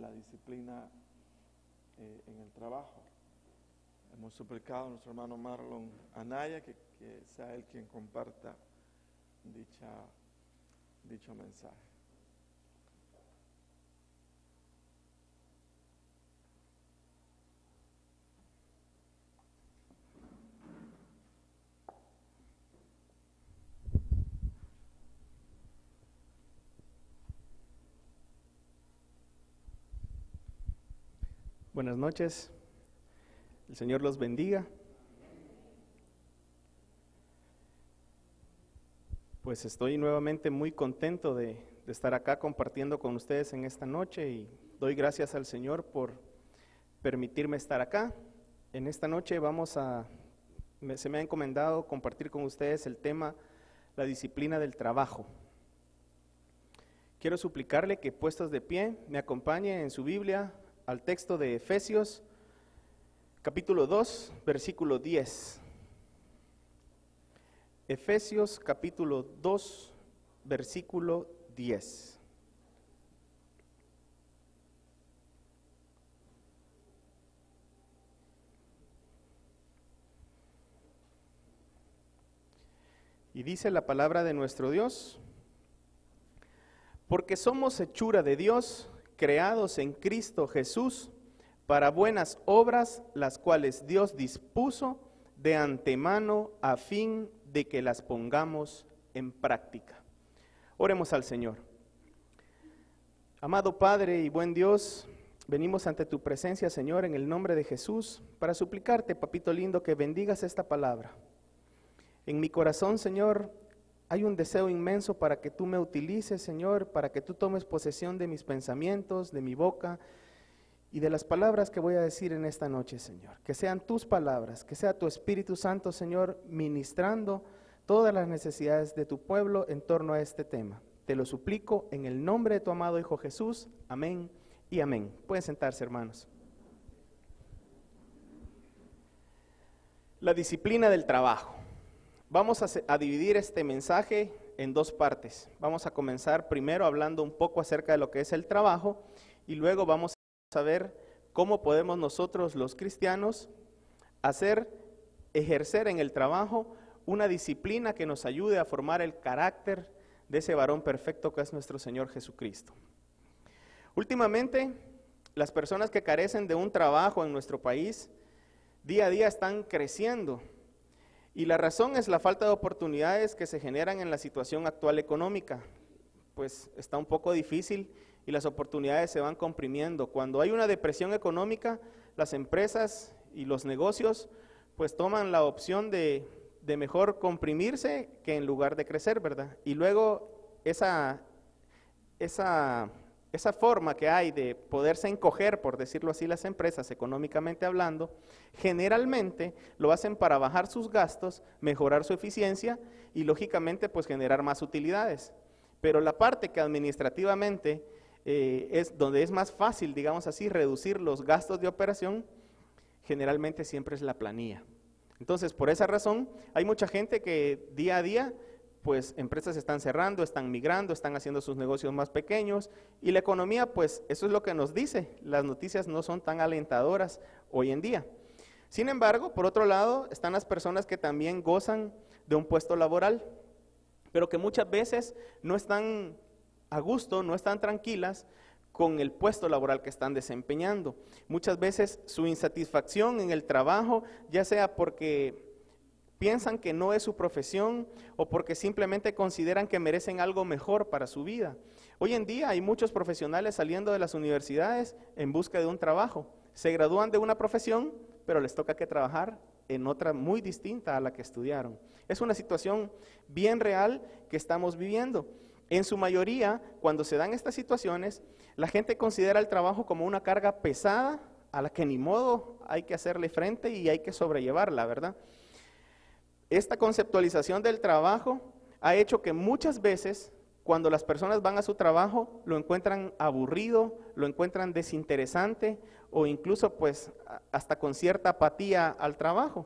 la disciplina en el trabajo. Hemos suplicado a nuestro hermano Marlon Anaya que sea él quien comparta dicho mensaje. Buenas noches, el Señor los bendiga. Pues estoy nuevamente muy contento de estar acá compartiendo con ustedes en esta noche y doy gracias al Señor por permitirme estar acá. En esta noche se me ha encomendado compartir con ustedes el tema, la disciplina del trabajo. Quiero suplicarle que puestos de pie me acompañe en su Biblia al texto de Efesios, capítulo 2, versículo 10. Efesios, capítulo 2, versículo 10. Y dice la palabra de nuestro Dios: porque somos hechura de Dios, creados en Cristo Jesús, para buenas obras, las cuales Dios dispuso de antemano a fin de que las pongamos en práctica. Oremos al Señor. Amado Padre y buen Dios, venimos ante tu presencia, Señor, en el nombre de Jesús, para suplicarte, papito lindo, que bendigas esta palabra. En mi corazón, Señor, hay un deseo inmenso para que tú me utilices, Señor, para que tú tomes posesión de mis pensamientos, de mi boca y de las palabras que voy a decir en esta noche, Señor. Que sean tus palabras, que sea tu Espíritu Santo, Señor, ministrando todas las necesidades de tu pueblo en torno a este tema. Te lo suplico en el nombre de tu amado Hijo Jesús. Amén y amén. Pueden sentarse, hermanos. La disciplina del trabajo. Vamos a dividir este mensaje en dos partes. Vamos a comenzar primero hablando un poco acerca de lo que es el trabajo y luego vamos a ver cómo podemos nosotros los cristianos ejercer en el trabajo una disciplina que nos ayude a formar el carácter de ese varón perfecto que es nuestro Señor Jesucristo. Últimamente, las personas que carecen de un trabajo en nuestro país, día a día están creciendo. Y la razón es la falta de oportunidades que se generan en la situación actual económica. Pues está un poco difícil y las oportunidades se van comprimiendo. Cuando hay una depresión económica, las empresas y los negocios pues toman la opción de mejor comprimirse que en lugar de crecer, ¿verdad? Y luego esa forma que hay de poderse encoger, por decirlo así, las empresas económicamente hablando, generalmente lo hacen para bajar sus gastos, mejorar su eficiencia y lógicamente pues generar más utilidades. Pero la parte que administrativamente es donde es más fácil, digamos así, reducir los gastos de operación, generalmente siempre es la planilla. Entonces, por esa razón, hay mucha gente que día a día pues empresas están cerrando, están migrando, están haciendo sus negocios más pequeños y la economía, pues eso es lo que nos dice, las noticias no son tan alentadoras hoy en día. Sin embargo, por otro lado, están las personas que también gozan de un puesto laboral, pero que muchas veces no están a gusto, no están tranquilas con el puesto laboral que están desempeñando. Muchas veces su insatisfacción en el trabajo, ya sea porque piensan que no es su profesión o porque simplemente consideran que merecen algo mejor para su vida. Hoy en día hay muchos profesionales saliendo de las universidades en busca de un trabajo. Se gradúan de una profesión, pero les toca que trabajar en otra muy distinta a la que estudiaron. Es una situación bien real que estamos viviendo. En su mayoría, cuando se dan estas situaciones, la gente considera el trabajo como una carga pesada a la que ni modo hay que hacerle frente y hay que sobrellevarla, ¿verdad? Esta conceptualización del trabajo ha hecho que muchas veces cuando las personas van a su trabajo lo encuentran aburrido, lo encuentran desinteresante o incluso pues hasta con cierta apatía al trabajo.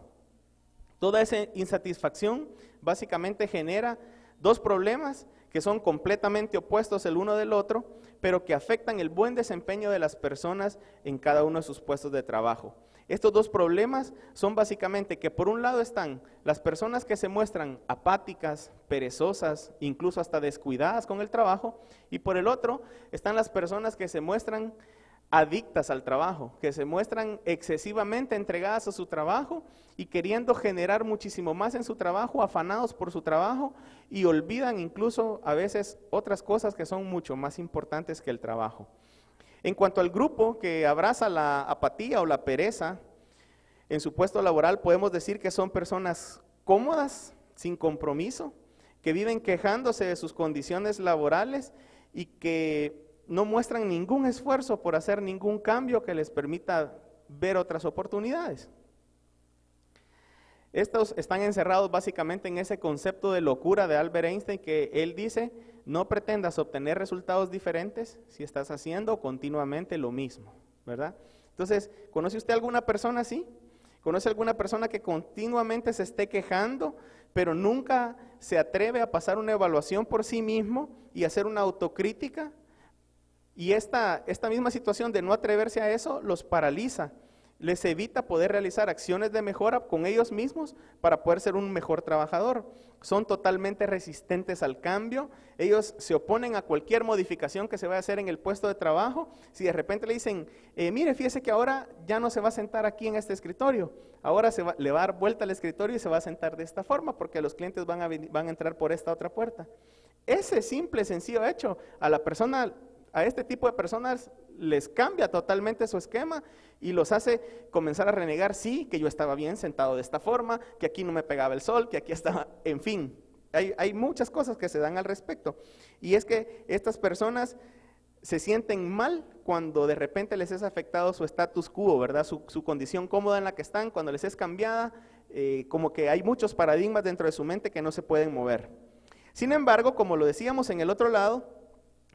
Toda esa insatisfacción básicamente genera dos problemas que son completamente opuestos el uno del otro, pero que afectan el buen desempeño de las personas en cada uno de sus puestos de trabajo. Estos dos problemas son básicamente que por un lado están las personas que se muestran apáticas, perezosas, incluso hasta descuidadas con el trabajo, y por el otro están las personas que se muestran adictas al trabajo, que se muestran excesivamente entregadas a su trabajo y queriendo generar muchísimo más en su trabajo, afanados por su trabajo y olvidan incluso a veces otras cosas que son mucho más importantes que el trabajo. En cuanto al grupo que abraza la apatía o la pereza en su puesto laboral, podemos decir que son personas cómodas, sin compromiso, que viven quejándose de sus condiciones laborales y que no muestran ningún esfuerzo por hacer ningún cambio que les permita ver otras oportunidades. Estos están encerrados básicamente en ese concepto de locura de Albert Einstein, que él dice: no pretendas obtener resultados diferentes si estás haciendo continuamente lo mismo, ¿verdad? Entonces, ¿conoce usted alguna persona así? ¿Conoce alguna persona que continuamente se esté quejando, pero nunca se atreve a pasar una evaluación por sí mismo y hacer una autocrítica? Y esta misma situación de no atreverse a eso los paraliza, les evita poder realizar acciones de mejora con ellos mismos para poder ser un mejor trabajador. Son totalmente resistentes al cambio, ellos se oponen a cualquier modificación que se vaya a hacer en el puesto de trabajo. Si de repente le dicen, mire, fíjese que ahora ya no se va a sentar aquí en este escritorio, ahora le va a dar vuelta al escritorio y se va a sentar de esta forma porque los clientes van a entrar por esta otra puerta. Ese simple, sencillo hecho a este tipo de personas les cambia totalmente su esquema y los hace comenzar a renegar, sí, que yo estaba bien sentado de esta forma, que aquí no me pegaba el sol, que aquí estaba, en fin, hay muchas cosas que se dan al respecto. Y es que estas personas se sienten mal cuando de repente les es afectado su status quo, ¿verdad? Su condición cómoda en la que están, cuando les es cambiada, como que hay muchos paradigmas dentro de su mente que no se pueden mover. Sin embargo, como lo decíamos en el otro lado,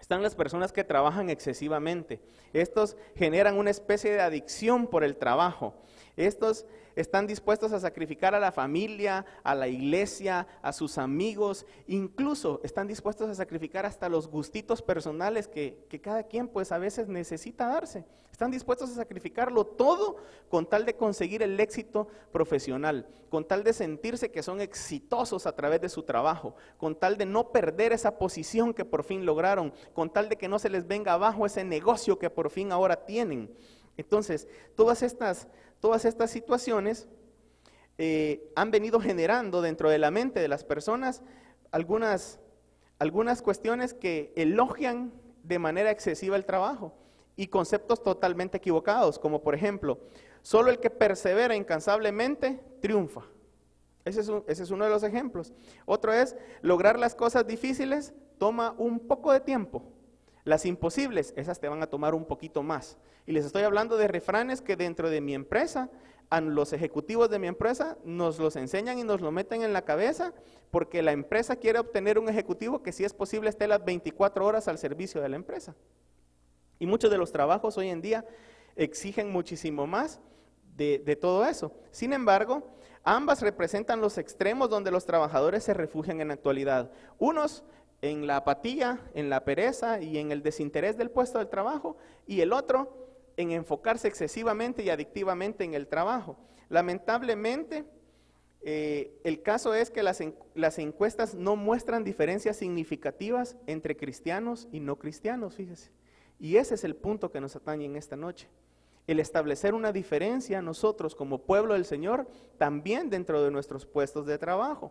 están las personas que trabajan excesivamente. Estos generan una especie de adicción por el trabajo. Estos están dispuestos a sacrificar a la familia, a la iglesia, a sus amigos, incluso están dispuestos a sacrificar hasta los gustitos personales que cada quien pues a veces necesita darse. Están dispuestos a sacrificarlo todo con tal de conseguir el éxito profesional, con tal de sentirse que son exitosos a través de su trabajo, con tal de no perder esa posición que por fin lograron, con tal de que no se les venga abajo ese negocio que por fin ahora tienen. Entonces, todas estas situaciones han venido generando dentro de la mente de las personas algunas cuestiones que elogian de manera excesiva el trabajo y conceptos totalmente equivocados, como por ejemplo, solo el que persevera incansablemente triunfa. Ese es uno de los ejemplos. Otro es, lograr las cosas difíciles toma un poco de tiempo. Las imposibles, esas te van a tomar un poquito más. Y les estoy hablando de refranes que dentro de mi empresa, a los ejecutivos de mi empresa nos los enseñan y nos lo meten en la cabeza, porque la empresa quiere obtener un ejecutivo que si es posible esté las 24 horas al servicio de la empresa. Y muchos de los trabajos hoy en día exigen muchísimo más de todo eso. Sin embargo, ambas representan los extremos donde los trabajadores se refugian en la actualidad. Unos en la apatía, en la pereza y en el desinterés del puesto del trabajo, y el otro en enfocarse excesivamente y adictivamente en el trabajo. Lamentablemente, el caso es que las encuestas no muestran diferencias significativas entre cristianos y no cristianos, fíjese. Y ese es el punto que nos atañe en esta noche. El establecer una diferencia nosotros como pueblo del Señor también dentro de nuestros puestos de trabajo.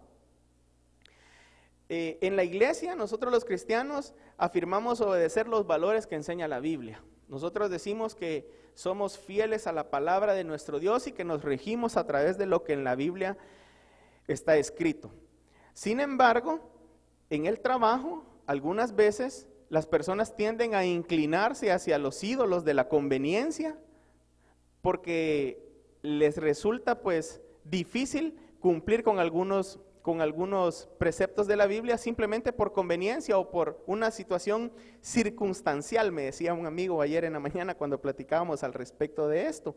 En la iglesia, nosotros los cristianos afirmamos obedecer los valores que enseña la Biblia. Nosotros decimos que somos fieles a la palabra de nuestro Dios y que nos regimos a través de lo que en la Biblia está escrito. Sin embargo, en el trabajo, algunas veces las personas tienden a inclinarse hacia los ídolos de la conveniencia porque les resulta pues difícil cumplir con algunos preceptos de la Biblia simplemente por conveniencia o por una situación circunstancial, me decía un amigo ayer en la mañana cuando platicábamos al respecto de esto.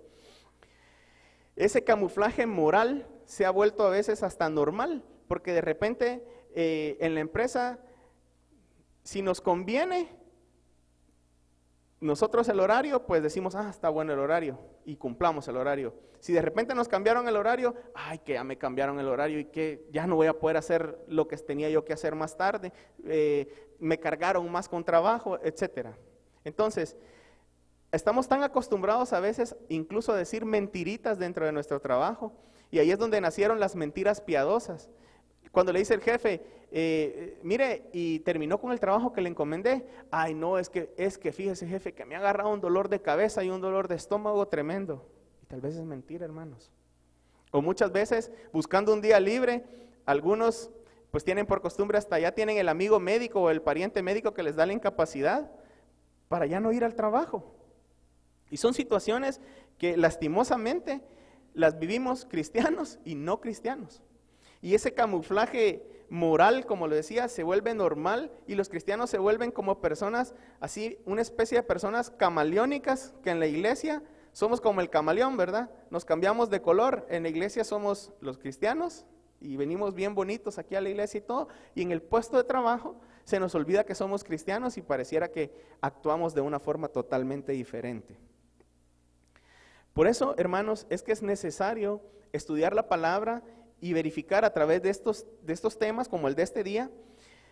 Ese camuflaje moral se ha vuelto a veces hasta normal, porque de repente en la empresa Si nos conviene nosotros el horario, pues decimos, está bueno el horario, y cumplamos el horario. Si de repente nos cambiaron el horario, que ya me cambiaron el horario y que ya no voy a poder hacer lo que tenía yo que hacer más tarde, me cargaron más con trabajo, etcétera. Entonces, estamos tan acostumbrados a veces incluso a decir mentiritas dentro de nuestro trabajo, y ahí es donde nacieron las mentiras piadosas. Cuando le dice el jefe, mire, y terminó con el trabajo que le encomendé, no, es que fíjese, jefe, que me ha agarrado un dolor de cabeza y un dolor de estómago tremendo. Y tal vez es mentira, hermanos. O muchas veces, buscando un día libre, algunos pues tienen por costumbre, hasta ya tienen el amigo médico o el pariente médico que les da la incapacidad para ya no ir al trabajo. Y son situaciones que lastimosamente las vivimos cristianos y no cristianos. Y ese camuflaje moral, como lo decía, se vuelve normal, y los cristianos se vuelven como personas, así, una especie de personas camaleónicas, que en la iglesia somos como el camaleón, ¿verdad? Nos cambiamos de color, en la iglesia somos los cristianos, y venimos bien bonitos aquí a la iglesia y todo, y en el puesto de trabajo se nos olvida que somos cristianos y pareciera que actuamos de una forma totalmente diferente. Por eso, hermanos, es que es necesario estudiar la palabra y verificar a través de estos temas, como el de este día,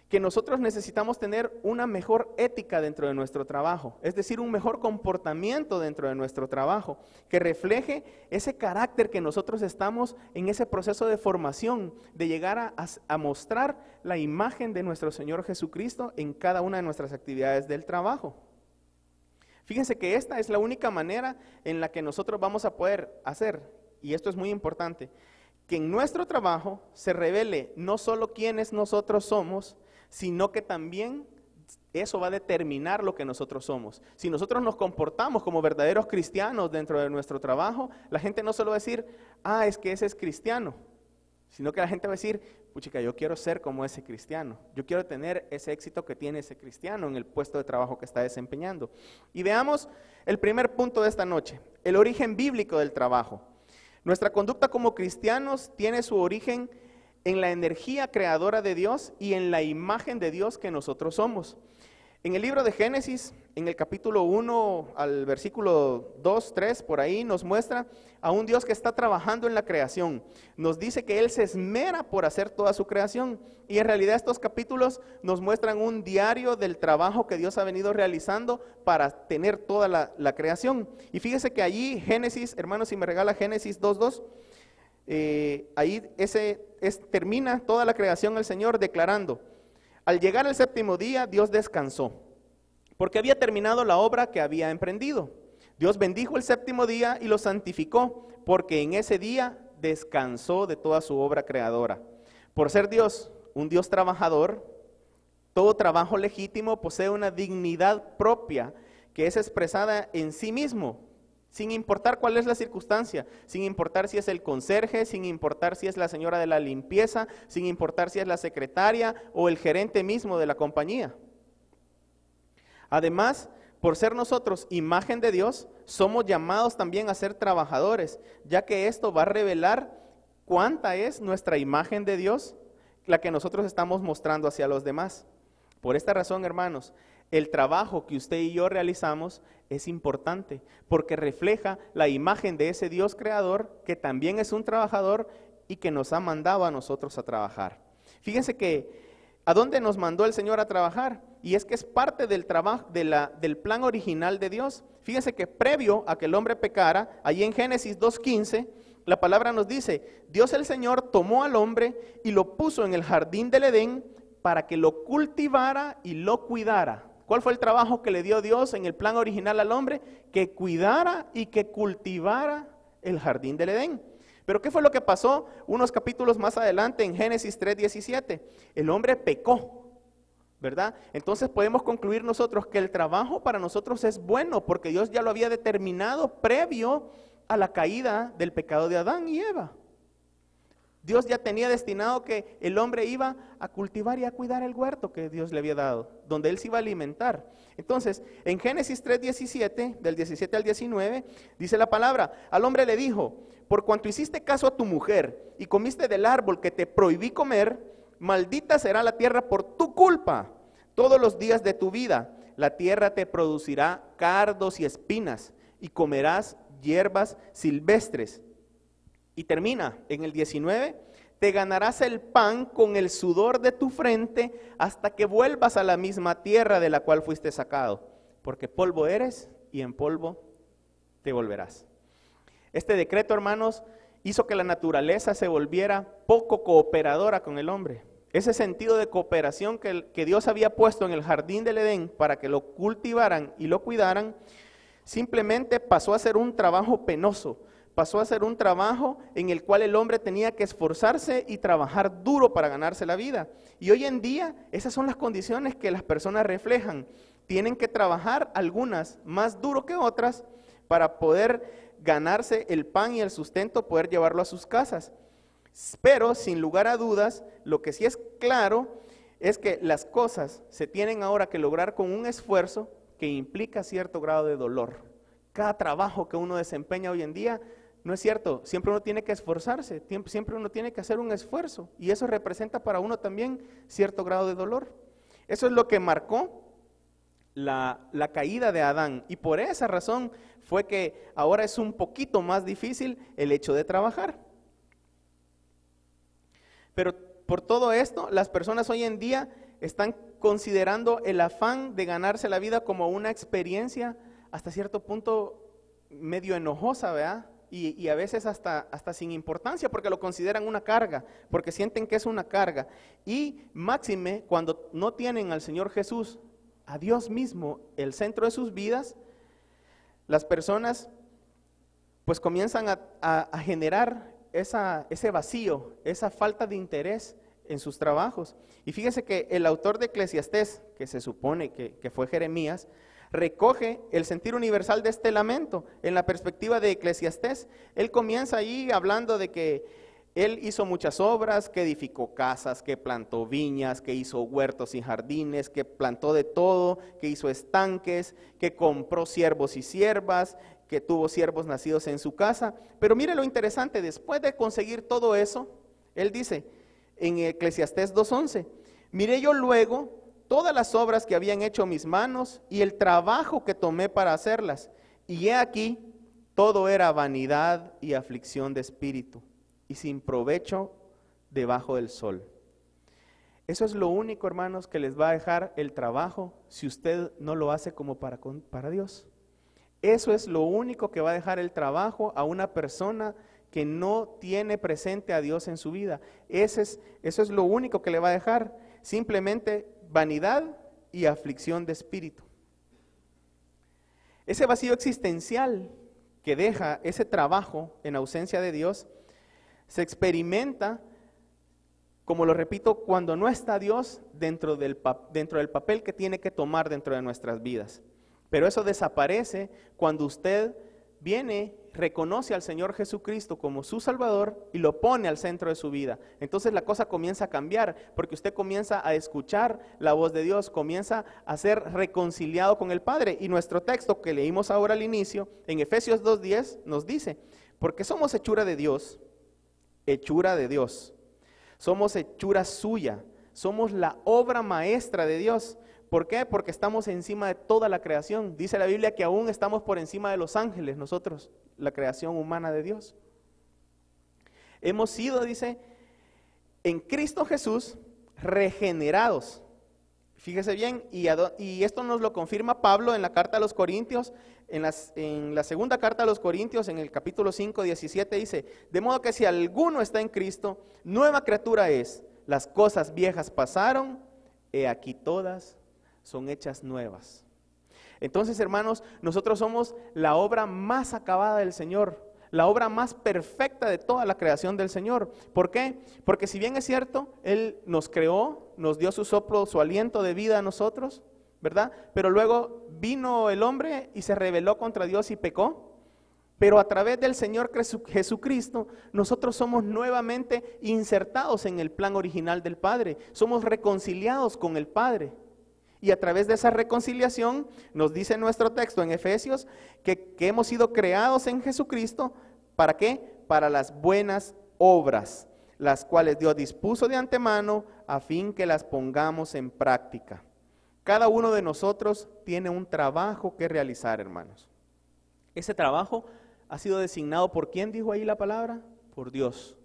que nosotros necesitamos tener una mejor ética dentro de nuestro trabajo, es decir, un mejor comportamiento dentro de nuestro trabajo, que refleje ese carácter que nosotros estamos en ese proceso de formación, de llegar a mostrar la imagen de nuestro Señor Jesucristo en cada una de nuestras actividades del trabajo. Fíjense que esta es la única manera en la que nosotros vamos a poder hacer, y esto es muy importante, que en nuestro trabajo se revele no solo quiénes nosotros somos, sino que también eso va a determinar lo que nosotros somos. Si nosotros nos comportamos como verdaderos cristianos dentro de nuestro trabajo, la gente no solo va a decir, es que ese es cristiano, sino que la gente va a decir, puchica, yo quiero ser como ese cristiano, yo quiero tener ese éxito que tiene ese cristiano en el puesto de trabajo que está desempeñando. Y veamos el primer punto de esta noche, el origen bíblico del trabajo. Nuestra conducta como cristianos tiene su origen en la energía creadora de Dios y en la imagen de Dios que nosotros somos. En el libro de Génesis, en el capítulo 1 al versículo 2, 3, por ahí nos muestra a un Dios que está trabajando en la creación. Nos dice que Él se esmera por hacer toda su creación, y en realidad estos capítulos nos muestran un diario del trabajo que Dios ha venido realizando para tener toda la creación. Y fíjese que allí Génesis, hermanos, si me regala Génesis 2:2, ahí termina toda la creación el Señor declarando: al llegar el séptimo día, Dios descansó, porque había terminado la obra que había emprendido. Dios bendijo el séptimo día y lo santificó, porque en ese día descansó de toda su obra creadora. Por ser Dios un Dios trabajador, todo trabajo legítimo posee una dignidad propia que es expresada en sí mismo, sin importar cuál es la circunstancia, sin importar si es el conserje, sin importar si es la señora de la limpieza, sin importar si es la secretaria o el gerente mismo de la compañía. Además, por ser nosotros imagen de Dios, somos llamados también a ser trabajadores, ya que esto va a revelar cuánta es nuestra imagen de Dios, la que nosotros estamos mostrando hacia los demás. Por esta razón, hermanos, el trabajo que usted y yo realizamos es importante, porque refleja la imagen de ese Dios creador, que también es un trabajador y que nos ha mandado a nosotros a trabajar. Fíjense que, ¿a dónde nos mandó el Señor a trabajar? Y es que es parte del trabajo, del plan original de Dios. Fíjense que previo a que el hombre pecara, allí en Génesis 2:15, la palabra nos dice: Dios el Señor tomó al hombre y lo puso en el jardín del Edén para que lo cultivara y lo cuidara. ¿Cuál fue el trabajo que le dio Dios en el plan original al hombre? Que cuidara y que cultivara el jardín del Edén. Pero ¿qué fue lo que pasó unos capítulos más adelante en Génesis 3:17? El hombre pecó, ¿verdad? Entonces podemos concluir nosotros que el trabajo para nosotros es bueno, porque Dios ya lo había determinado previo a la caída del pecado de Adán y Eva. Dios ya tenía destinado que el hombre iba a cultivar y a cuidar el huerto que Dios le había dado, donde él se iba a alimentar. Entonces, en Génesis 3:17, del 17 al 19, dice la palabra: al hombre le dijo: por cuanto hiciste caso a tu mujer y comiste del árbol que te prohibí comer, maldita será la tierra por tu culpa. todos los días de tu vida. La tierra te producirá cardos y espinas, y comerás hierbas silvestres. Y termina en el 19, te ganarás el pan con el sudor de tu frente hasta que vuelvas a la misma tierra de la cual fuiste sacado, porque polvo eres y en polvo te volverás. Este decreto, hermanos, hizo que la naturaleza se volviera poco cooperadora con el hombre. Ese sentido de cooperación que Dios había puesto en el jardín del Edén para que lo cultivaran y lo cuidaran, simplemente pasó a ser un trabajo penoso, pasó a ser un trabajo en el cual el hombre tenía que esforzarse y trabajar duro para ganarse la vida. Y hoy en día esas son las condiciones que las personas reflejan. Tienen que trabajar algunas más duro que otras para poder ganarse el pan y el sustento, poder llevarlo a sus casas. Pero sin lugar a dudas, lo que sí es claro es que las cosas se tienen ahora que lograr con un esfuerzo que implica cierto grado de dolor. Cada trabajo que uno desempeña hoy en día, no es cierto, siempre uno tiene que esforzarse, siempre uno tiene que hacer un esfuerzo, y eso representa para uno también cierto grado de dolor. Eso es lo que marcó la caída de Adán, y por esa razón fue que ahora es un poquito más difícil el hecho de trabajar. Pero por todo esto, las personas hoy en día están considerando el afán de ganarse la vida como una experiencia hasta cierto punto medio enojosa, ¿verdad? Y a veces hasta sin importancia, porque lo consideran una carga, porque sienten que es una carga. Y máxime, cuando no tienen al Señor Jesús, a Dios mismo, el centro de sus vidas, las personas pues comienzan a generar ese vacío, esa falta de interés en sus trabajos. Y fíjese que el autor de Eclesiastés, que se supone que fue Jeremías, recoge el sentir universal de este lamento en la perspectiva de Eclesiastés. Él comienza ahí hablando de que él hizo muchas obras, que edificó casas, que plantó viñas, que hizo huertos y jardines, que plantó de todo, que hizo estanques, que compró siervos y siervas, que tuvo siervos nacidos en su casa. Pero mire lo interesante, después de conseguir todo eso, él dice en Eclesiastés 2:11, miré yo luego todas las obras que habían hecho mis manos y el trabajo que tomé para hacerlas, y he aquí, todo era vanidad y aflicción de espíritu, y sin provecho debajo del sol. Eso es lo único, hermanos, que les va a dejar el trabajo si usted no lo hace como para Dios. Eso es lo único que va a dejar el trabajo a una persona que no tiene presente a Dios en su vida. Eso es lo único que le va a dejar, simplemente vanidad y aflicción de espíritu. Ese vacío existencial que deja ese trabajo en ausencia de Dios se experimenta, como lo repito, cuando no está Dios dentro del papel que tiene que tomar dentro de nuestras vidas. Pero eso desaparece cuando usted viene, reconoce al Señor Jesucristo como su Salvador y lo pone al centro de su vida. Entonces la cosa comienza a cambiar, porque usted comienza a escuchar la voz de Dios, comienza a ser reconciliado con el Padre. Y nuestro texto que leímos ahora al inicio, en Efesios 2:10, nos dice, porque somos hechura de Dios, somos hechura suya, somos la obra maestra de Dios. ¿Por qué? Porque estamos encima de toda la creación. Dice la Biblia que aún estamos por encima de los ángeles, nosotros, la creación humana de Dios. Hemos sido, dice, en Cristo Jesús, regenerados. Fíjese bien, y esto nos lo confirma Pablo en la carta a los Corintios, en la segunda carta a los Corintios, en el capítulo 5, 17, dice, de modo que si alguno está en Cristo, nueva criatura es, las cosas viejas pasaron, he aquí todas son hechas nuevas. Entonces, hermanos, nosotros somos la obra más acabada del Señor, la obra más perfecta de toda la creación del Señor. ¿Por qué? Porque si bien es cierto, Él nos creó, nos dio su soplo, su aliento de vida a nosotros, ¿verdad? Pero luego vino el hombre y se rebeló contra Dios y pecó. Pero a través del Señor Jesucristo, nosotros somos nuevamente insertados en el plan original del Padre. Somos reconciliados con el Padre. Y a través de esa reconciliación, nos dice nuestro texto en Efesios, que hemos sido creados en Jesucristo, ¿para qué? Para las buenas obras, las cuales Dios dispuso de antemano a fin que las pongamos en práctica. Cada uno de nosotros tiene un trabajo que realizar, hermanos. Ese trabajo ha sido designado por ¿quién dijo ahí la palabra? Por Dios.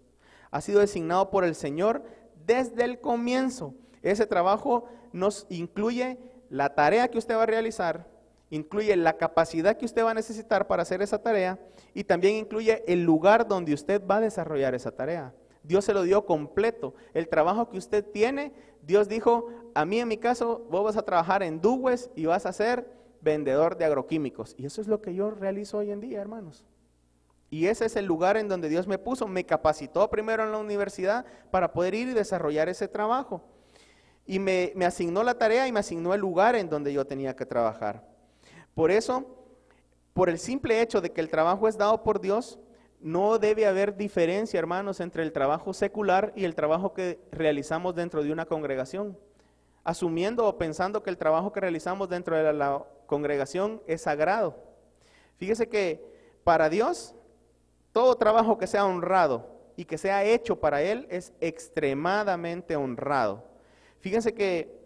Ha sido designado por el Señor desde el comienzo. Ese trabajo nos incluye la tarea que usted va a realizar, incluye la capacidad que usted va a necesitar para hacer esa tarea y también incluye el lugar donde usted va a desarrollar esa tarea. Dios se lo dio completo. El trabajo que usted tiene, Dios dijo, a mí en mi caso, vos vas a trabajar en Dugües y vas a ser vendedor de agroquímicos. Y eso es lo que yo realizo hoy en día, hermanos. Y ese es el lugar en donde Dios me puso, me capacitó primero en la universidad para poder ir y desarrollar ese trabajo. Y me asignó la tarea y me asignó el lugar en donde yo tenía que trabajar. Por eso, por el simple hecho de que el trabajo es dado por Dios, no debe haber diferencia, hermanos, entre el trabajo secular y el trabajo que realizamos dentro de una congregación. Asumiendo o pensando que el trabajo que realizamos dentro de la congregación es sagrado. Fíjese que para Dios, todo trabajo que sea honrado y que sea hecho para Él es extremadamente honrado. Fíjense que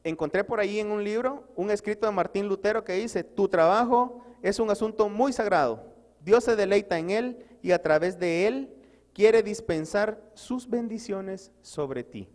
encontré por ahí en un libro un escrito de Martín Lutero que dice, tu trabajo es un asunto muy sagrado. Dios se deleita en él y a través de él quiere dispensar sus bendiciones sobre ti.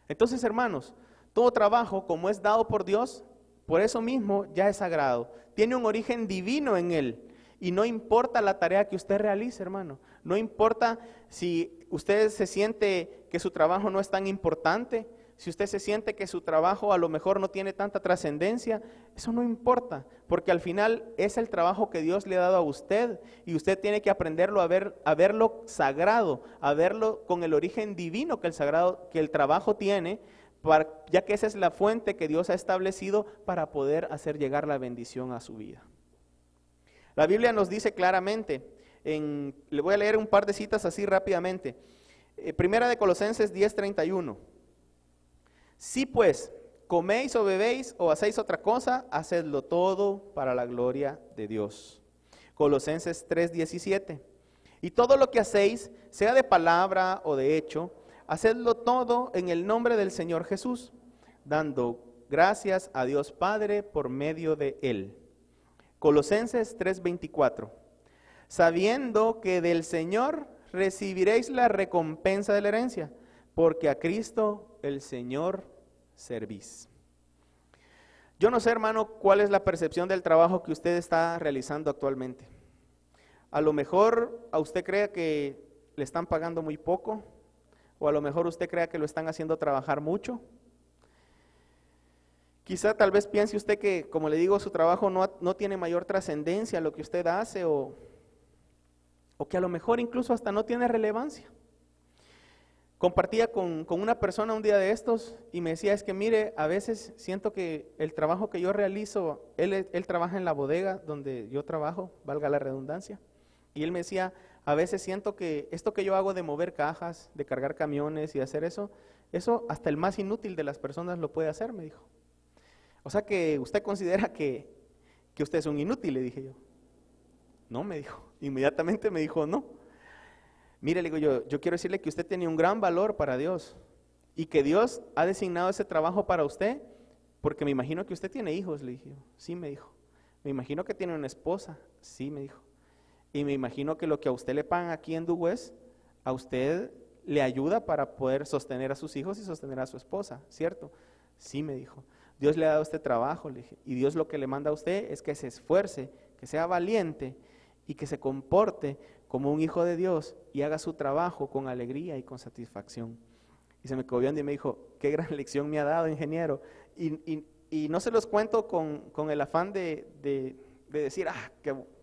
Entonces, hermanos, todo trabajo como es dado por Dios, por eso mismo ya es sagrado. Tiene un origen divino en él. Y no importa la tarea que usted realice, hermano. No importa si usted se siente que su trabajo no es tan importante, si usted se siente que su trabajo a lo mejor no tiene tanta trascendencia, eso no importa, porque al final es el trabajo que Dios le ha dado a usted y usted tiene que aprenderlo a verlo sagrado, a verlo con el origen divino que el trabajo tiene, ya que esa es la fuente que Dios ha establecido para poder hacer llegar la bendición a su vida. La Biblia nos dice claramente, le voy a leer un par de citas así rápidamente. Primera de Colosenses 10:31. Si pues coméis o bebéis o hacéis otra cosa, hacedlo todo para la gloria de Dios. Colosenses 3:17. Y todo lo que hacéis, sea de palabra o de hecho, hacedlo todo en el nombre del Señor Jesús, dando gracias a Dios Padre por medio de Él. Colosenses 3:24. Sabiendo que del Señor recibiréis la recompensa de la herencia, porque a Cristo el Señor servís. Yo no sé, hermano, cuál es la percepción del trabajo que usted está realizando actualmente. A lo mejor a usted crea que le están pagando muy poco, o a lo mejor usted crea que lo están haciendo trabajar mucho. Quizá tal vez piense usted que, como le digo, su trabajo no tiene mayor trascendencia a lo que usted hace, o que a lo mejor incluso hasta no tiene relevancia. Compartía con una persona un día de estos y me decía, es que mire, a veces siento que el trabajo que yo realizo, él trabaja en la bodega donde yo trabajo, valga la redundancia, y él me decía, a veces siento que esto que yo hago de mover cajas, de cargar camiones y hacer eso hasta el más inútil de las personas lo puede hacer, me dijo. O sea que usted considera que usted es un inútil, le dije yo. No, me dijo, inmediatamente me dijo no. Mire, le digo yo quiero decirle que usted tiene un gran valor para Dios y que Dios ha designado ese trabajo para usted, porque me imagino que usted tiene hijos, le dije yo. Sí, me dijo. Me imagino que tiene una esposa, sí, me dijo. Y me imagino que lo que a usted le pagan aquí en Dugües, a usted le ayuda para poder sostener a sus hijos y sostener a su esposa, ¿cierto? Sí, me dijo. Dios le ha dado este trabajo, le dije, y Dios lo que le manda a usted es que se esfuerce, que sea valiente y que se comporte como un hijo de Dios y haga su trabajo con alegría y con satisfacción. Y se me quedó viendo y me dijo, qué gran lección me ha dado, ingeniero. Y no se los cuento con el afán de decir,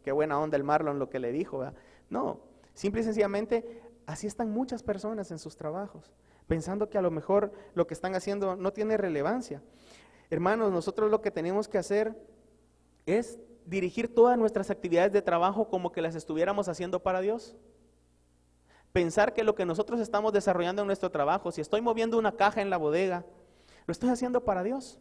qué buena onda el Marlon lo que le dijo, ¿verdad? No, simple y sencillamente, así están muchas personas en sus trabajos, pensando que a lo mejor lo que están haciendo no tiene relevancia. Hermanos, nosotros lo que tenemos que hacer es dirigir todas nuestras actividades de trabajo como que las estuviéramos haciendo para Dios. Pensar que lo que nosotros estamos desarrollando en nuestro trabajo, si estoy moviendo una caja en la bodega, lo estoy haciendo para Dios.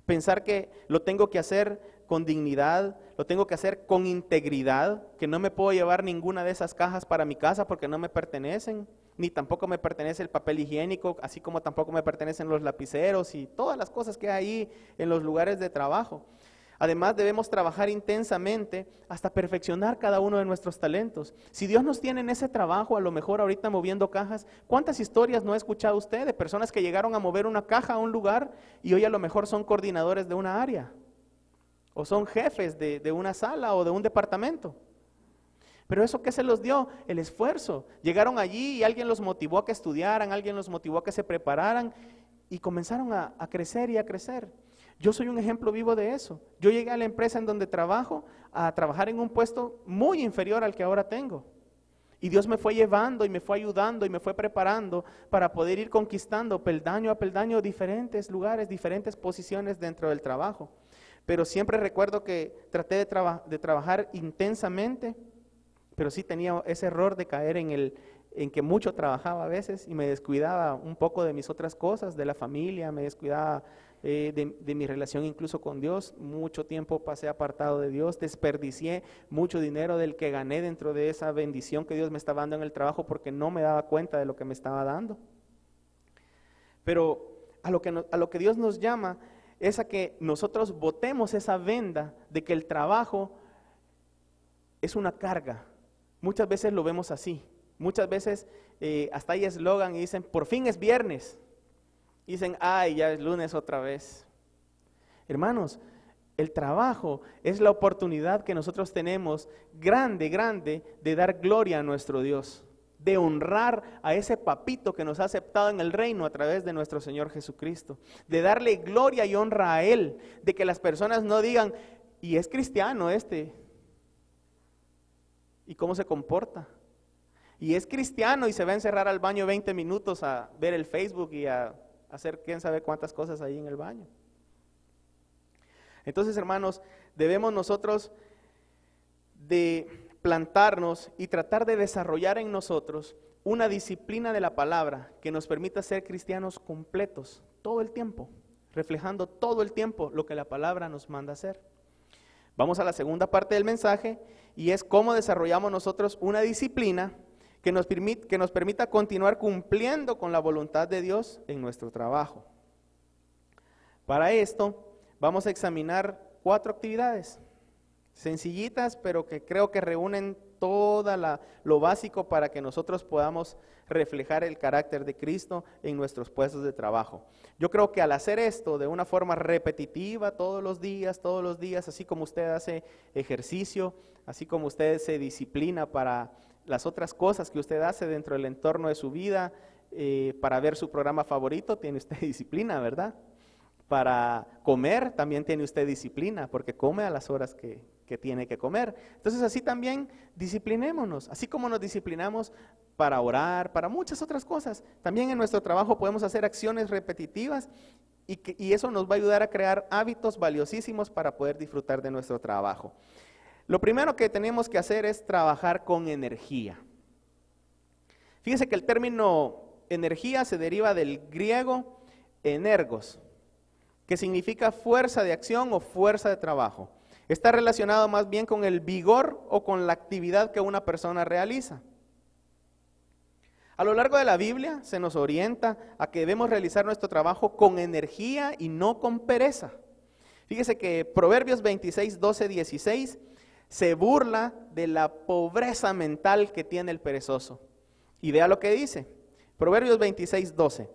Pensar que lo tengo que hacer con dignidad, lo tengo que hacer con integridad, que no me puedo llevar ninguna de esas cajas para mi casa porque no me pertenecen, ni tampoco me pertenece el papel higiénico, así como tampoco me pertenecen los lapiceros y todas las cosas que hay ahí en los lugares de trabajo. Además, debemos trabajar intensamente hasta perfeccionar cada uno de nuestros talentos. Si Dios nos tiene en ese trabajo, a lo mejor ahorita moviendo cajas, ¿cuántas historias no ha escuchado usted de personas que llegaron a mover una caja a un lugar y hoy a lo mejor son coordinadores de una área? O son jefes de una sala o de un departamento. Pero ¿eso qué se los dio? El esfuerzo. Llegaron allí y alguien los motivó a que estudiaran, alguien los motivó a que se prepararan y comenzaron a crecer y a crecer. Yo soy un ejemplo vivo de eso. Yo llegué a la empresa en donde trabajo a trabajar en un puesto muy inferior al que ahora tengo. Y Dios me fue llevando y me fue ayudando y me fue preparando para poder ir conquistando peldaño a peldaño diferentes lugares, diferentes posiciones dentro del trabajo. Pero siempre recuerdo que traté de trabajar intensamente, pero sí tenía ese error de caer en que mucho trabajaba a veces y me descuidaba un poco de mis otras cosas, de la familia, me descuidaba de mi relación incluso con Dios. Mucho tiempo pasé apartado de Dios, desperdicié mucho dinero del que gané dentro de esa bendición que Dios me estaba dando en el trabajo porque no me daba cuenta de lo que me estaba dando. Pero a lo que Dios nos llama es a que nosotros botemos esa venda de que el trabajo es una carga. Muchas veces lo vemos así. Muchas veces hasta hay eslogan y dicen, por fin es viernes. Y dicen, ay, ya es lunes otra vez. Hermanos, el trabajo es la oportunidad que nosotros tenemos grande de dar gloria a nuestro Dios, de honrar a ese papito que nos ha aceptado en el reino a través de nuestro Señor Jesucristo, de darle gloria y honra a Él, de que las personas no digan, y es cristiano este, ¿y cómo se comporta? Y es cristiano y se va a encerrar al baño 20 minutos a ver el Facebook y a hacer quién sabe cuántas cosas ahí en el baño. Entonces, hermanos, debemos nosotros de plantarnos y tratar de desarrollar en nosotros una disciplina de la palabra que nos permita ser cristianos completos todo el tiempo, reflejando todo el tiempo lo que la palabra nos manda hacer. Vamos a la segunda parte del mensaje y es cómo desarrollamos nosotros una disciplina que nos permita continuar cumpliendo con la voluntad de Dios en nuestro trabajo. Para esto vamos a examinar 4 actividades sencillitas, pero que creo que reúnen lo básico para que nosotros podamos reflejar el carácter de Cristo en nuestros puestos de trabajo. Yo creo que al hacer esto de una forma repetitiva todos los días, así como usted hace ejercicio, así como usted se disciplina para las otras cosas que usted hace dentro del entorno de su vida, para ver su programa favorito, tiene usted disciplina, ¿verdad? Para comer también tiene usted disciplina, porque come a las horas que tiene que comer. Entonces así también disciplinémonos, así como nos disciplinamos para orar, para muchas otras cosas. También en nuestro trabajo podemos hacer acciones repetitivas y eso nos va a ayudar a crear hábitos valiosísimos para poder disfrutar de nuestro trabajo. Lo primero que tenemos que hacer es trabajar con energía. Fíjense que el término energía se deriva del griego energos, que significa fuerza de acción o fuerza de trabajo. Está relacionado más bien con el vigor o con la actividad que una persona realiza. A lo largo de la Biblia se nos orienta a que debemos realizar nuestro trabajo con energía y no con pereza. Fíjese que Proverbios 26, 12, 16 se burla de la pobreza mental que tiene el perezoso. Y vea lo que dice, Proverbios 26, 12.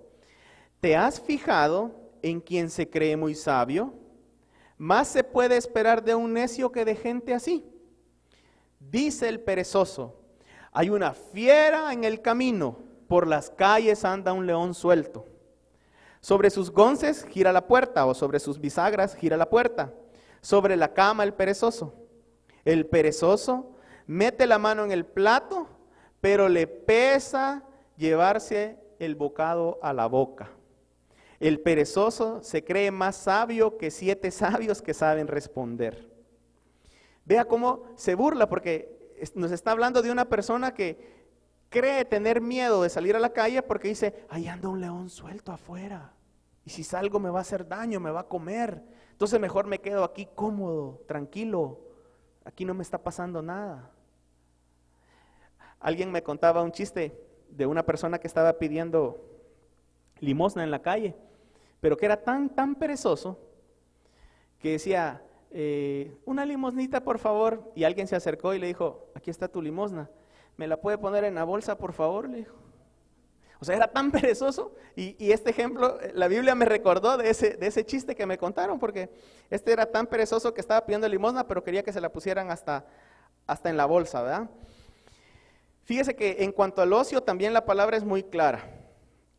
¿Te has fijado en quien se cree muy sabio? Más se puede esperar de un necio que de gente así. Dice el perezoso, hay una fiera en el camino, por las calles anda un león suelto. Sobre sus gonces gira la puerta, o sobre sus bisagras gira la puerta. Sobre la cama el perezoso. El perezoso mete la mano en el plato, pero le pesa llevarse el bocado a la boca. El perezoso se cree más sabio que 7 sabios que saben responder. Vea cómo se burla, porque nos está hablando de una persona que cree tener miedo de salir a la calle porque dice, ahí anda un león suelto afuera, y si salgo me va a hacer daño, me va a comer, entonces mejor me quedo aquí cómodo, tranquilo, aquí no me está pasando nada. Alguien me contaba un chiste de una persona que estaba pidiendo limosna en la calle, pero que era tan perezoso que decía, una limosnita por favor, y alguien se acercó y le dijo, aquí está tu limosna, ¿me la puede poner en la bolsa por favor? Le dijo. O sea, era tan perezoso, y este ejemplo, la Biblia me recordó de ese chiste que me contaron, porque este era tan perezoso que estaba pidiendo limosna, pero quería que se la pusieran hasta en la bolsa, ¿verdad? Fíjese que en cuanto al ocio, también la palabra es muy clara,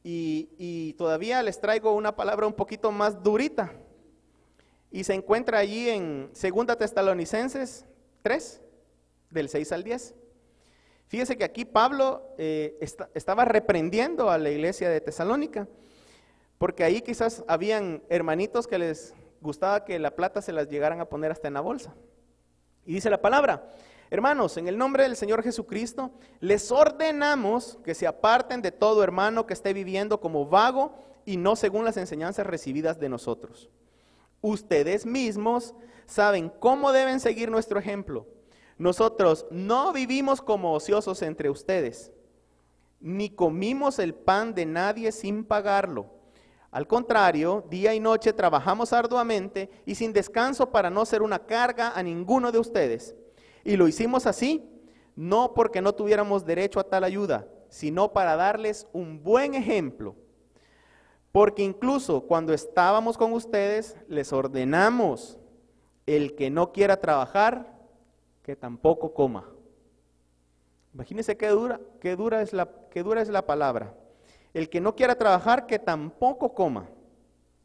y todavía les traigo una palabra un poquito más durita, y se encuentra allí en 2 Tesalonicenses 3, del 6 al 10. Fíjese que aquí Pablo estaba reprendiendo a la iglesia de Tesalónica, porque ahí quizás habían hermanitos que les gustaba que la plata se las llegaran a poner hasta en la bolsa. Y dice la palabra, hermanos, en el nombre del Señor Jesucristo, les ordenamos que se aparten de todo hermano que esté viviendo como vago y no según las enseñanzas recibidas de nosotros. Ustedes mismos saben cómo deben seguir nuestro ejemplo. Nosotros no vivimos como ociosos entre ustedes, ni comimos el pan de nadie sin pagarlo. Al contrario, día y noche trabajamos arduamente y sin descanso para no ser una carga a ninguno de ustedes. Y lo hicimos así, no porque no tuviéramos derecho a tal ayuda, sino para darles un buen ejemplo. Porque incluso cuando estábamos con ustedes, les ordenamos, el que no quiera trabajar, que tampoco coma. Imagínense qué dura es la palabra. El que no quiera trabajar, que tampoco coma.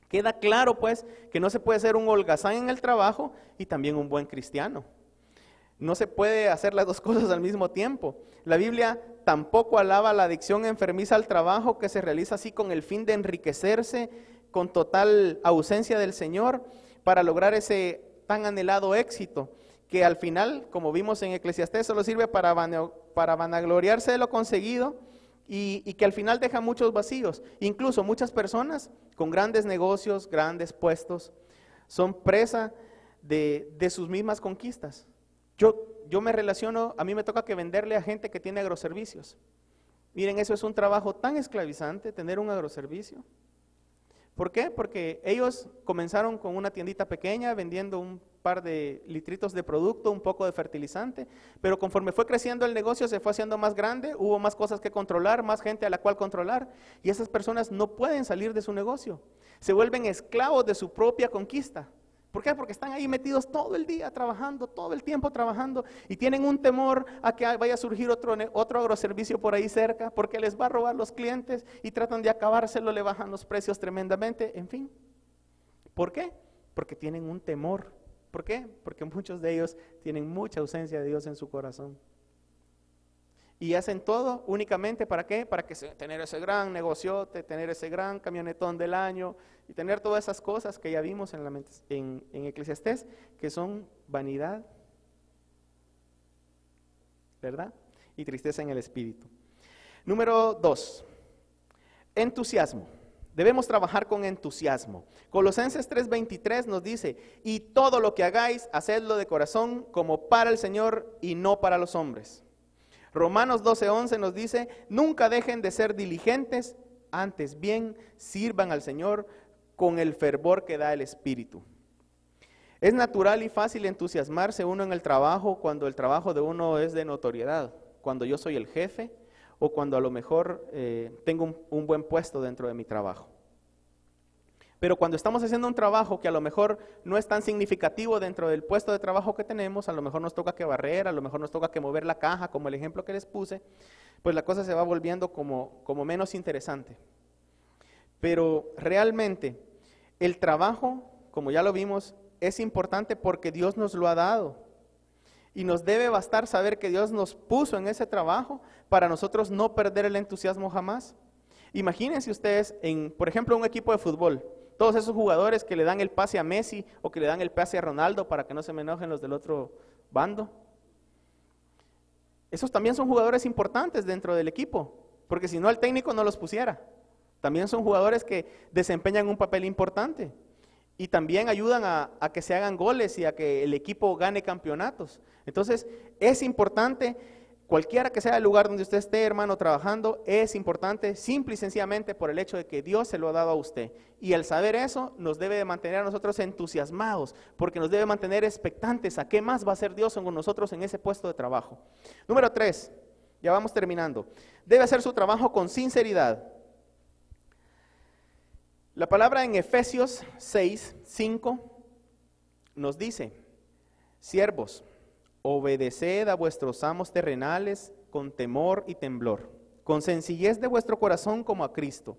Queda claro pues que no se puede ser un holgazán en el trabajo y también un buen cristiano. No se puede hacer las dos cosas al mismo tiempo. La Biblia tampoco alaba la adicción enfermiza al trabajo que se realiza así con el fin de enriquecerse con total ausencia del Señor para lograr ese tan anhelado éxito, que al final, como vimos en Eclesiastés, solo sirve para vanagloriarse de lo conseguido y que al final deja muchos vacíos. Incluso muchas personas con grandes negocios, grandes puestos, son presa de sus mismas conquistas. Yo me relaciono, a mí me toca que venderle a gente que tiene agroservicios. Miren, eso es un trabajo tan esclavizante, tener un agroservicio. ¿Por qué? Porque ellos comenzaron con una tiendita pequeña vendiendo un par de litritos de producto, un poco de fertilizante, pero conforme fue creciendo el negocio se fue haciendo más grande, hubo más cosas que controlar, más gente a la cual controlar, y esas personas no pueden salir de su negocio, se vuelven esclavos de su propia conquista. ¿Por qué? Porque están ahí metidos todo el día trabajando, todo el tiempo trabajando, y tienen un temor a que vaya a surgir otro agroservicio por ahí cerca, porque les va a robar los clientes y tratan de acabárselo, le bajan los precios tremendamente, en fin. ¿Por qué? Porque tienen un temor. ¿Por qué? Porque muchos de ellos tienen mucha ausencia de Dios en su corazón. Y hacen todo únicamente ¿para qué? Para que tener ese gran negociote, tener ese gran camionetón del año y tener todas esas cosas que ya vimos en Eclesiastés, que son vanidad, ¿verdad? Y tristeza en el espíritu. Número 2, entusiasmo. Debemos trabajar con entusiasmo. Colosenses 3:23 nos dice, y todo lo que hagáis, hacedlo de corazón como para el Señor y no para los hombres. Romanos 12:11 nos dice, nunca dejen de ser diligentes, antes bien sirvan al Señor con el fervor que da el Espíritu. Es natural y fácil entusiasmarse uno en el trabajo cuando el trabajo de uno es de notoriedad, cuando yo soy el jefe o cuando a lo mejor tengo un buen puesto dentro de mi trabajo. Pero cuando estamos haciendo un trabajo que a lo mejor no es tan significativo dentro del puesto de trabajo que tenemos, a lo mejor nos toca que barrer, a lo mejor nos toca que mover la caja, como el ejemplo que les puse, pues la cosa se va volviendo como menos interesante. Pero realmente el trabajo, como ya lo vimos, es importante porque Dios nos lo ha dado. Y nos debe bastar saber que Dios nos puso en ese trabajo para nosotros no perder el entusiasmo jamás. Imagínense ustedes, por ejemplo, un equipo de fútbol, todos esos jugadores que le dan el pase a Messi o que le dan el pase a Ronaldo para que no se me enojen los del otro bando. Esos también son jugadores importantes dentro del equipo, porque si no el técnico no los pusiera. También son jugadores que desempeñan un papel importante y también ayudan a que se hagan goles y a que el equipo gane campeonatos. Entonces es importante Cualquiera que sea el lugar donde usted esté, hermano, trabajando, es importante simple y sencillamente por el hecho de que Dios se lo ha dado a usted. Y el saber eso nos debe de mantener a nosotros entusiasmados, porque nos debe mantener expectantes a qué más va a hacer Dios con nosotros en ese puesto de trabajo. Número 3, ya vamos terminando. Debe hacer su trabajo con sinceridad. La palabra en Efesios 6:5 nos dice: siervos, obedeced a vuestros amos terrenales con temor y temblor, con sencillez de vuestro corazón como a Cristo,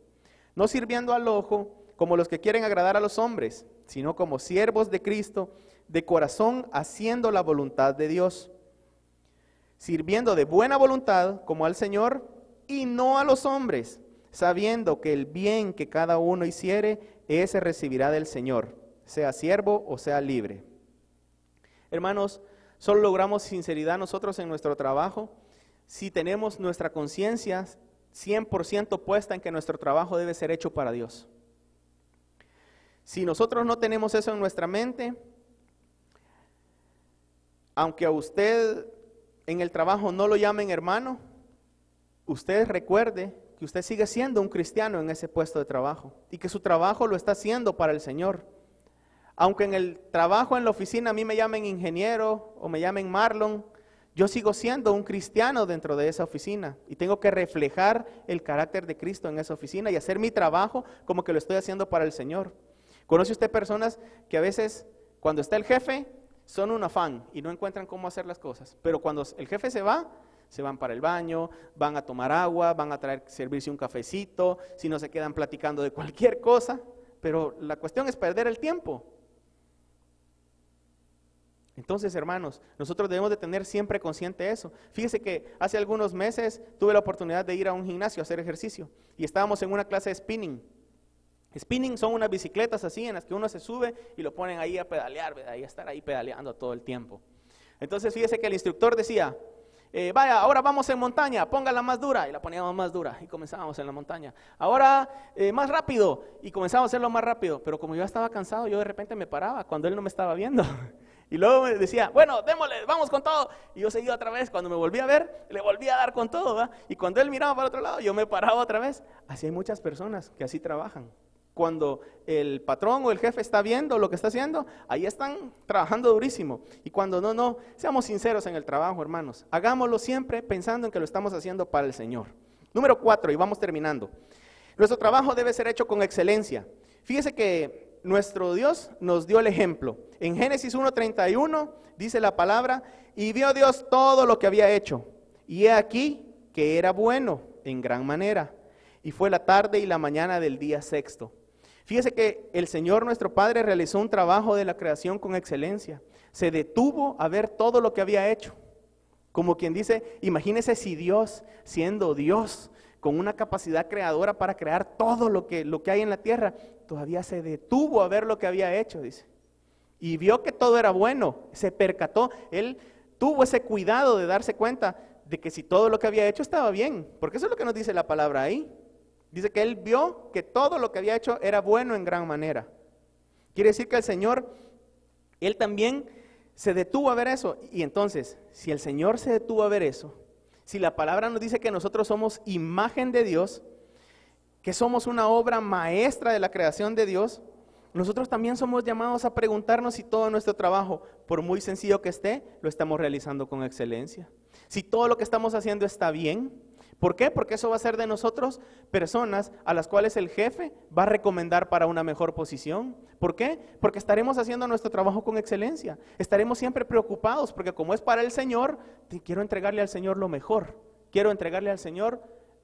no sirviendo al ojo como los que quieren agradar a los hombres, sino como siervos de Cristo, de corazón haciendo la voluntad de Dios, sirviendo de buena voluntad como al Señor y no a los hombres, sabiendo que el bien que cada uno hiciere, ese recibirá del Señor, sea siervo o sea libre. Hermanos, solo logramos sinceridad nosotros en nuestro trabajo si tenemos nuestra conciencia 100% puesta en que nuestro trabajo debe ser hecho para Dios. Si nosotros no tenemos eso en nuestra mente, aunque a usted en el trabajo no lo llamen hermano, usted recuerde que usted sigue siendo un cristiano en ese puesto de trabajo y que su trabajo lo está haciendo para el Señor. Aunque en el trabajo en la oficina a mí me llamen ingeniero o me llamen Marlon, yo sigo siendo un cristiano dentro de esa oficina y tengo que reflejar el carácter de Cristo en esa oficina y hacer mi trabajo como que lo estoy haciendo para el Señor. ¿Conoce usted personas que a veces cuando está el jefe son un afán y no encuentran cómo hacer las cosas? Pero cuando el jefe se van para el baño, van a tomar agua, van a servirse un cafecito, si no se quedan platicando de cualquier cosa, pero la cuestión es perder el tiempo. Entonces, hermanos, nosotros debemos de tener siempre consciente eso. Fíjese que hace algunos meses tuve la oportunidad de ir a un gimnasio a hacer ejercicio y estábamos en una clase de spinning. Spinning son unas bicicletas así en las que uno se sube y lo ponen ahí a pedalear, ¿verdad? Y a estar ahí pedaleando todo el tiempo. Entonces, fíjese que el instructor decía: vaya, ahora vamos en montaña, póngala más dura, y la poníamos más dura y comenzábamos en la montaña. Ahora más rápido, y comenzábamos a hacerlo más rápido, pero como yo estaba cansado, yo de repente me paraba cuando él no me estaba viendo. Y luego me decía: bueno, démosle, vamos con todo. Y yo seguía otra vez, cuando me volví a ver, le volví a dar con todo, ¿verdad? Y cuando él miraba para el otro lado, yo me paraba otra vez. Así hay muchas personas que así trabajan. Cuando el patrón o el jefe está viendo lo que está haciendo, ahí están trabajando durísimo. Y cuando no, seamos sinceros en el trabajo, hermanos. Hagámoslo siempre pensando en que lo estamos haciendo para el Señor. Número 4, y vamos terminando. Nuestro trabajo debe ser hecho con excelencia. Fíjese que nuestro Dios nos dio el ejemplo. En Génesis 1:31 dice la palabra: y vio Dios todo lo que había hecho, y he aquí que era bueno en gran manera. Y fue la tarde y la mañana del día sexto. Fíjese que el Señor nuestro Padre realizó un trabajo de la creación con excelencia. Se detuvo a ver todo lo que había hecho. Como quien dice, imagínese si Dios, siendo Dios, con una capacidad creadora para crear todo lo que hay en la tierra, todavía se detuvo a ver lo que había hecho, dice. Y vio que todo era bueno, se percató, él tuvo ese cuidado de darse cuenta de que si todo lo que había hecho estaba bien, porque eso es lo que nos dice la palabra ahí. Dice que él vio que todo lo que había hecho era bueno en gran manera. Quiere decir que el Señor, él también se detuvo a ver eso. Y entonces, si el Señor se detuvo a ver eso, si la palabra nos dice que nosotros somos imagen de Dios, que somos una obra maestra de la creación de Dios, nosotros también somos llamados a preguntarnos si todo nuestro trabajo, por muy sencillo que esté, lo estamos realizando con excelencia. Si todo lo que estamos haciendo está bien. ¿Por qué? Porque eso va a hacer de nosotros personas a las cuales el jefe va a recomendar para una mejor posición. ¿Por qué? Porque estaremos haciendo nuestro trabajo con excelencia. Estaremos siempre preocupados porque como es para el Señor, quiero entregarle al Señor lo mejor. Quiero entregarle al Señor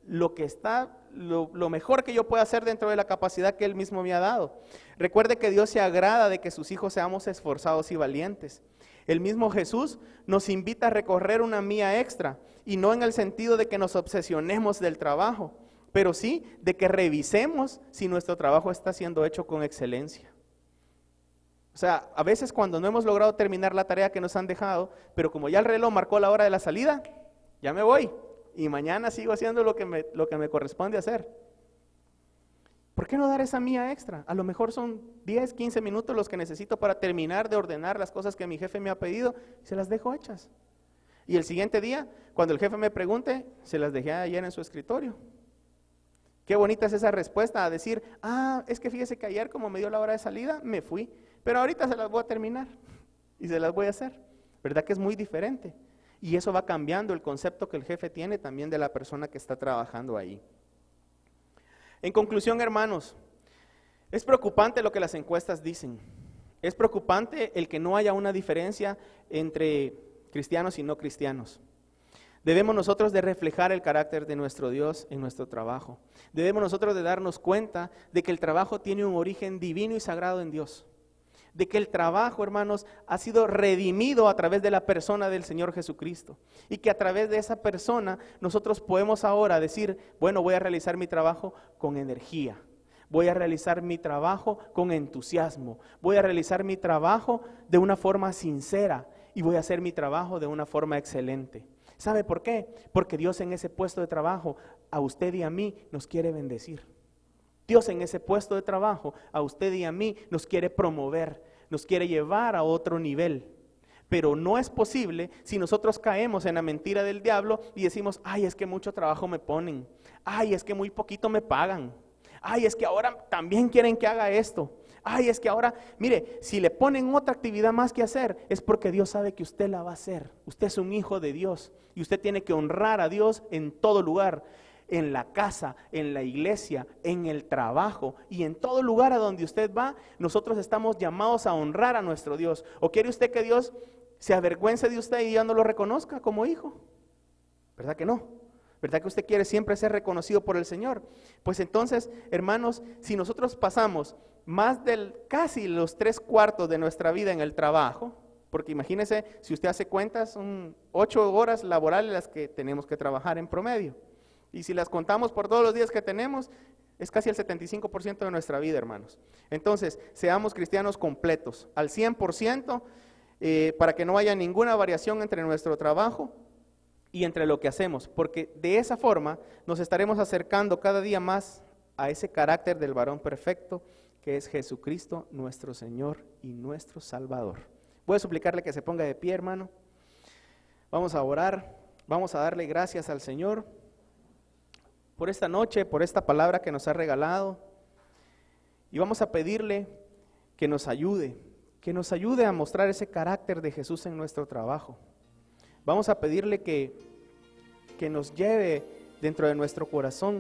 lo mejor que yo pueda hacer dentro de la capacidad que Él mismo me ha dado. Recuerde que Dios se agrada de que sus hijos seamos esforzados y valientes. El mismo Jesús nos invita a recorrer una milla extra, y no en el sentido de que nos obsesionemos del trabajo, pero sí de que revisemos si nuestro trabajo está siendo hecho con excelencia. O sea, a veces cuando no hemos logrado terminar la tarea que nos han dejado, pero como ya el reloj marcó la hora de la salida, ya me voy, y mañana sigo haciendo lo que me corresponde hacer. ¿Por qué no dar esa milla extra? A lo mejor son 10, 15 minutos los que necesito para terminar de ordenar las cosas que mi jefe me ha pedido y se las dejo hechas. Y el siguiente día, cuando el jefe me pregunte, se las dejé ayer en su escritorio. Qué bonita es esa respuesta a decir, es que fíjese que ayer como me dio la hora de salida, me fui, pero ahorita se las voy a terminar y se las voy a hacer. ¿Verdad que es muy diferente? Y eso va cambiando el concepto que el jefe tiene también de la persona que está trabajando ahí. En conclusión, hermanos, es preocupante lo que las encuestas dicen. Es preocupante el que no haya una diferencia entre cristianos y no cristianos. Debemos nosotros de reflejar el carácter de nuestro Dios en nuestro trabajo. Debemos nosotros de darnos cuenta de que el trabajo tiene un origen divino y sagrado en Dios. De que el trabajo, hermanos, ha sido redimido a través de la persona del Señor Jesucristo. Y que a través de esa persona nosotros podemos ahora decir, bueno, voy a realizar mi trabajo con energía. Voy a realizar mi trabajo con entusiasmo. Voy a realizar mi trabajo de una forma sincera. Y voy a hacer mi trabajo de una forma excelente. ¿Sabe por qué? Porque Dios en ese puesto de trabajo a usted y a mí nos quiere bendecir. Dios en ese puesto de trabajo a usted y a mí nos quiere promover, nos quiere llevar a otro nivel. Pero no es posible si nosotros caemos en la mentira del diablo y decimos, ay, es que mucho trabajo me ponen, ay, es que muy poquito me pagan, ay, es que ahora también quieren que haga esto. Ay, es que ahora, mire, si le ponen otra actividad más que hacer, es porque Dios sabe que usted la va a hacer. Usted es un hijo de Dios y usted tiene que honrar a Dios en todo lugar, en la casa, en la iglesia, en el trabajo y en todo lugar a donde usted va. Nosotros estamos llamados a honrar a nuestro Dios. ¿O quiere usted que Dios se avergüence de usted y ya no lo reconozca como hijo? ¿Verdad que no? ¿Verdad que usted quiere siempre ser reconocido por el Señor? Pues entonces, hermanos, si nosotros pasamos más del casi los 3/4 de nuestra vida en el trabajo, porque imagínese, si usted hace cuentas, son 8 horas laborales las que tenemos que trabajar en promedio. Y si las contamos por todos los días que tenemos, es casi el 75% de nuestra vida, hermanos. Entonces, seamos cristianos completos, al 100%, para que no haya ninguna variación entre nuestro trabajo y entre lo que hacemos, porque de esa forma nos estaremos acercando cada día más a ese carácter del varón perfecto, que es Jesucristo, nuestro Señor y nuestro Salvador. Voy a suplicarle que se ponga de pie, hermano. Vamos a orar, vamos a darle gracias al Señor por esta noche, por esta palabra que nos ha regalado, y vamos a pedirle que nos ayude a mostrar ese carácter de Jesús en nuestro trabajo. Vamos a pedirle que nos lleve dentro de nuestro corazón